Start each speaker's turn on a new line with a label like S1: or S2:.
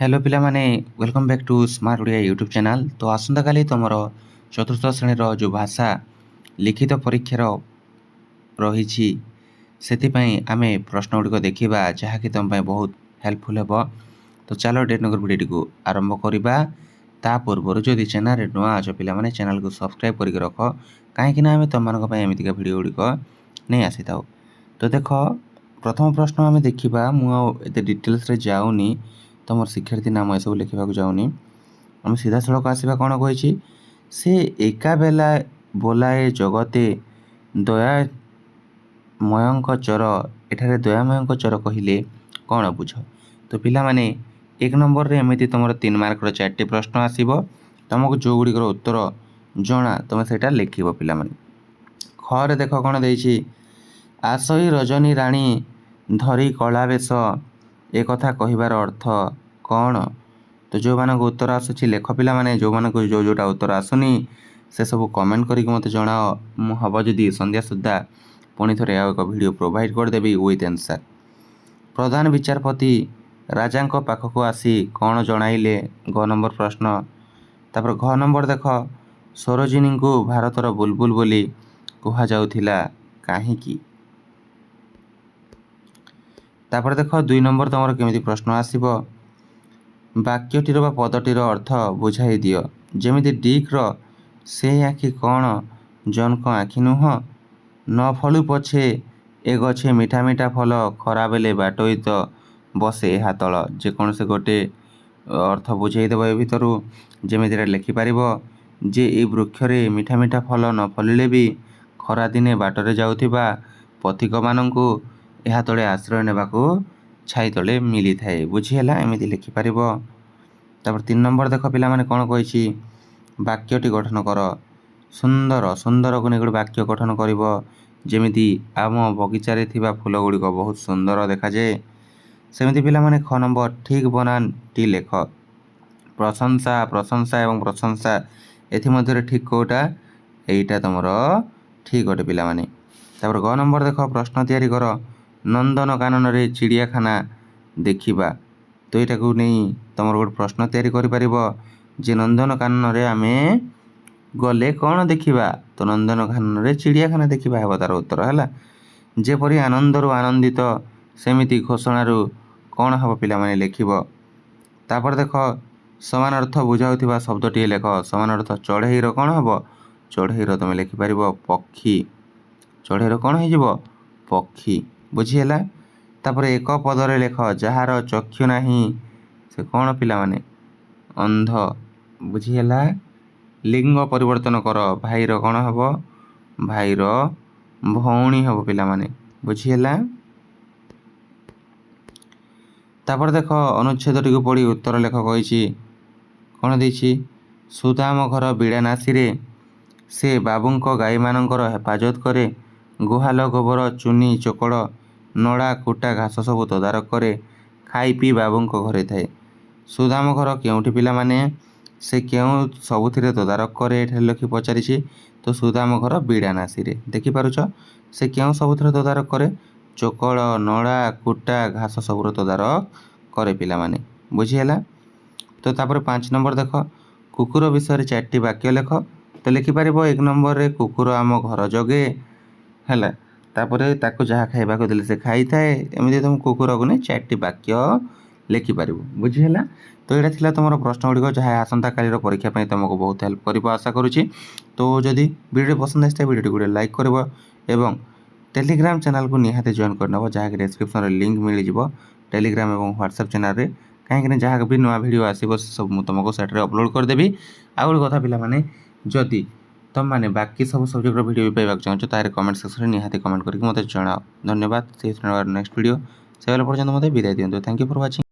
S1: Hello पिलामाने welcome back to smart Odia YouTube channel. तो आसंता काली तुमर चतुर्थ श्रेणी जो भाषा लिखित परीक्षार रही आम प्रश्न गुड़िक देखा जहाँकि तुम बहुत हेल्पफुल हे। तो चलो डेट नगर वीडियो को आरंभ करवा। ता पूर्व जदि चैनल नुआ अच्छ पे चैनल को सब्सक्राइब करके रख कहीं आम तुम एमतीका वीडियो गुड़िक नहीं आसी था। तो देख प्रथम प्रश्न आम देखा मुझे डिटेल्स जाऊनी तुम शिक्षार्थी नाम एसबू लिखा जाऊनी आम सीधा सड़क आसवा कौन कही से एका बेला बोलाए जगते दयामय चर एठारे दयामय चर कहले कौन बुझ। तो पिला माने एक नंबर रे एमती तुम 3 मार्क 4टी प्रश्न आसव तुमको जो गुड़िकर उत्तर जना तुम से लिख पिला माने। खरे देख कौन दे आसई रजनी राणी धरी कला बेश एक कथा कहिबार अर्थ कौन। तो जो मानक उत्तर आसूँ लेख पिला माने जो मानक जो जोटा उत्तर आसुनी से सब कमेंट करके मत जनाओ। मु हम जदि संध्या सुधा पुणी थे एक वीडियो प्रोवाइड करदेवी विथ आंसर। प्रधान विचारपति राजा पाखक आसी कौन जणाइले ग नंबर प्रश्न। तापर घ नंबर देख सरोजिनी को भारतर बुलबुल बोली कहा जाउथिला काहींकी। तापर देख 2 नंबर तुम केमिति प्रश्न आसीबो वाक्यटीर बा पदटीर अर्थ बुझाई दियो जेमिति डिक्र से आखि कौन जनक आखि नुह न फलु पछे ए गछे मीठा मीठा फल खरा बेले बाटोई तो बसे हातल जेकोसी गोटे अर्थ बुझेदेव ए भितर जमीती लिखिपर जे ए वृक्ष मीठा मीठा फल न फलिले भी खरा दिने बाटरे जाउथिबा पथिक मानंकु यह तले आश्रय नेबाकू छाई तले मिली थाए बुझीला एमती लिखिपर। तापर 3 नंबर देख पिला माने कौन कही वाक्यटी गठन कर सुंदर सुंदर को नहीं गोटे वाक्य गठन कर जेमिति आम बगीचारे थिबा फूल गुड़िक बहुत सुंदर देखा जाए सेमती पिला माने। ख नंबर ठीक बनान टी लेख प्रशंसा प्रशंसा एवं प्रशंसा एथि ठीक कोटा यहीटा तुम ठीक गोटे पिला माने। तापर ग नंबर देख प्रश्न तैयारी कर नंदन कानन रे चिड़ियाखाना देखिबा। तो यहाँ को नहीं तुम गोटे प्रश्न तैयारी कर जे नंदन कानन रे आमे गले कौन देखिबा। तो नंदन कानन रे चिड़ियाखाना देखिबा है तार उत्तर है जेपरी आनंदरु आनंदित सेमिति घोषणारु कौन हम पिला माने लिखिब। तापर देख समान अर्थ बुझाउथिबा शब्दटी लेख समान अर्थ चढ़ईर कौन हम चढ़ईर तुम लिखिपर पक्षी चढ़ईर कौन हो पक्षी बुझीला। तापर एक पदरे लेख जार चक्षु नाही से कौन पिला माने अंध बुझीला। लिंग परिवर्तन कर भाईर कौन हम भाईर भौणी हम पिला माने बुझीला। तापर देख अनुच्छेद टी पढ़ी उत्तर लेख कही कौन देछि सुदाम घर बिड़ा नासी से बाबूंक गाई मानकर हेफाजत करे गुहाल गोबर चुनी चोकड़ नड़ा कुटा घास सब तदारक करे खाई पी बाबूंक घरे थाए। सुदाम घर केउठी पिला माने से क्यों सबुथिरे तदारक करे एठारे लखी पचारि। तो सुदाम घर बिड़ा नासी देखिपारुछ से क्यों सबुथिरे तदारक करे चोकड़ नड़ा कुटा घास सबुर तदारक करे पिला माने बुझीला। तो तापर 5 नंबर देख कुकुर विषय 4टी वाक्य लेख। तो लिखिपर 1 नंबर रे कुकुर आम घर जगे है तापरे ताको जहाँ खाइबा को देले से खाई थाए एमती तुम कुकुर को नहीं 4टी वाक्य लिखिपर बुझीला। तो यहाँ थिला तुम प्रश्न गुड़िक जहाँ आसंता कालीर परीक्षा पे तुमको बहुत हेल्प कर आशा करुँची। तो जदि वीडियो पसंद आए वीडियो गोटे लाइक कर एवं टेलीग्राम चैनल को निहाती जॉइन करनब जहाँकि डिस्क्रिप्शन लिंक मिल जाव टेलीग्राम और व्हाट्सएप चैनल रे कहीं जहाँ भी नुआ वीडियो आसो सब तुमको सेट्रे अपलोड करदेवी। आउ गोटे कथा पिला माने जदि तुम मैंने बाकी सब सब्जेक्ट वीडियो भी पाइबा चाहो तार कमेंट सेक्शन में निहाती कमेंट करके मत जनाओ। धन्यवाद से नेक्स्ट वीडियो से पर्यटन मत विदाय दिंतु। Thank you for watching.